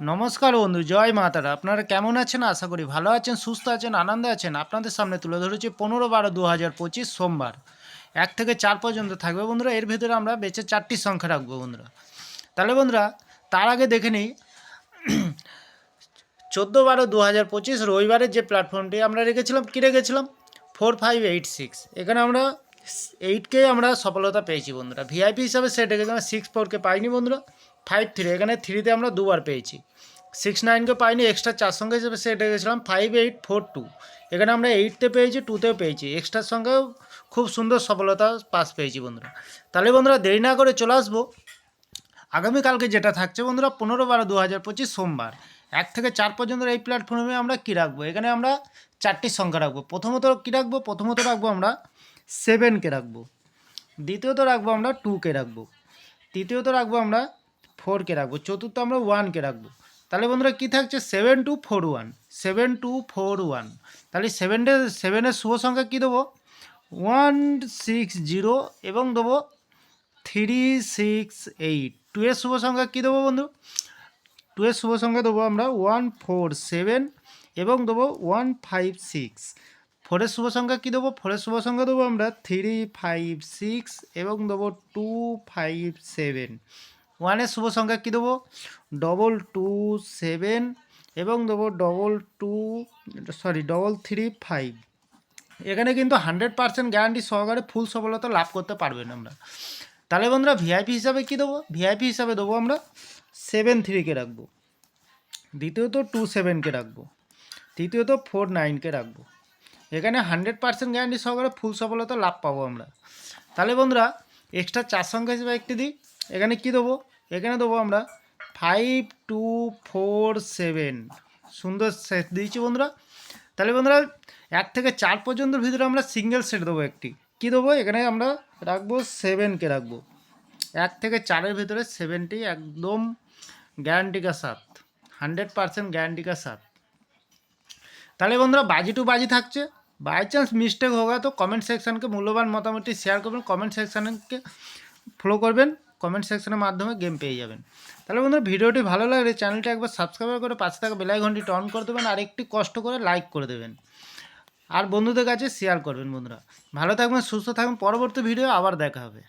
নমস্কার বন্ধু, জয় মা তারা। আপনারা কেমন আছেন? আশা করি ভালো আছেন, সুস্থ আছেন, আনন্দে আছেন। আপনাদের সামনে তুলে ধরেছি 15/12/2025 সোমবার 1 থেকে 4 পর্যন্ত থাকবে বন্ধুরা। এর ভেতরে আমরা বেঁচে 4টি সংখ্যা রাখবো বন্ধুরা। তাহলে বন্ধুরা, তার আগে দেখে নিই 14/12/2025 রবিবারের যে প্ল্যাটফর্মটি আমরা রেখেছিলাম, কী রেখেছিলাম? 4586। এখানে আমরা 8কে আমরা সফলতা পেয়েছি বন্ধুরা। ভিআইপি হিসাবে সেট রেখেছিলাম 64কে পাইনি বন্ধুরা। 53 এখানে 3তে আমরা দুবার পেয়েছি। 69কে পাইনি, এক্সট্রা 4 সংখ্যা হিসেবে সেট রেখেছিলাম 5842। এখানে আমরা 8তে পেয়েছি, 2তেও পেয়েছি, এক্সট্রার সঙ্গেও খুব সুন্দর সফলতা পাস পেয়েছি বন্ধুরা। তাহলে বন্ধুরা, দেরি না করে চলে আসবো আগামীকালকে যেটা থাকছে বন্ধুরা 15/12/2025 সোমবার 1 থেকে 4 পর্যন্ত এই প্ল্যাটফর্মে আমরা কী রাখবো? এখানে আমরা 4টি সংখ্যা রাখবো। প্রথমত কী রাখবো? প্রথমত রাখবো আমরা 7কে রাখবো। দ্বিতীয়ত রাখবো আমরা 2কে রাখবো। তৃতীয়ত রাখবো আমরা 4কে রাখবো। চতুর্থ আমরা 1কে রাখবো। তাহলে বন্ধুরা কী থাকছে? 7241। 7241। তাহলে 7-এর শুভ সংখ্যা কী দেবো? 160 এবং দেবো 368। 2-এর শুভ সংখ্যা কী দেবো বন্ধু? 2-এর শুভ সংখ্যা দেবো আমরা 147 এবং দেবো 156। 4-এর শুভ সংখ্যা কী দেবো? 4-এর শুভ সংখ্যা দেবো আমরা 356 এবং দেবো 257। 1-এর শুভ সংখ্যা কী দেবো? 227 এবং দেবো 335। এখানে কিন্তু 100% গ্যারান্টি সহকারে ফুল সফলতা লাভ করতে পারবেন আমরা। তাহলে বন্ধুরা, ভিআইপি হিসাবে কী দেবো? ভিআইপি হিসাবে দেবো আমরা 73কে রাখবো। দ্বিতীয়ত 27কে রাখবো। তৃতীয়ত 49কে রাখবো। এখানে 100% গ্যারান্টি সহকারে ফুল সফলতা লাভ পাবো আমরা। তাহলে বন্ধুরা, এক্সট্রা 4 সংখ্যা হিসেবে একটি দিই। এখানে কী দেবো? এখানে দেবো আমরা 5247। সুন্দর সেট দিয়েছি বন্ধুরা। তাহলে বন্ধুরা, 1 থেকে 4 পর্যন্তর ভিতরে আমরা সিঙ্গেল সেট দেবো একটি। কী দেবো? এখানে আমরা রাখবো 7কে রাখবো। 1 থেকে 4-এর ভিতরে 7টি একদম গ্যারান্টি কা সাথ, 100% গ্যারান্টি কা সাথ। তাহলে বন্ধুরা, বাজি টু বাজি থাকছে। বাই চান্স মিস্টেক হোগা তো কমেন্ট সেকশনকে মূল্যবান মতামতটি শেয়ার করবেন, কমেন্ট সেকশনকে ফলো করবেন, কমেন্ট সেকশনের মাধ্যমে গেম পেয়ে যাবেন। তাহলে বন্ধুরা, ভিডিওটি ভালো লাগলে চ্যানেলটি একবার সাবস্ক্রাইব করে পাশে থাকা বেল আইকনটি অন করে দেবেন, আর একটি কষ্ট করে লাইক করে দেবেন, আর বন্ধুদের কাছে শেয়ার করবেন। বন্ধুরা ভালো থাকবেন, সুস্থ থাকবেন। পরবর্তী ভিডিও আবার দেখা হবে।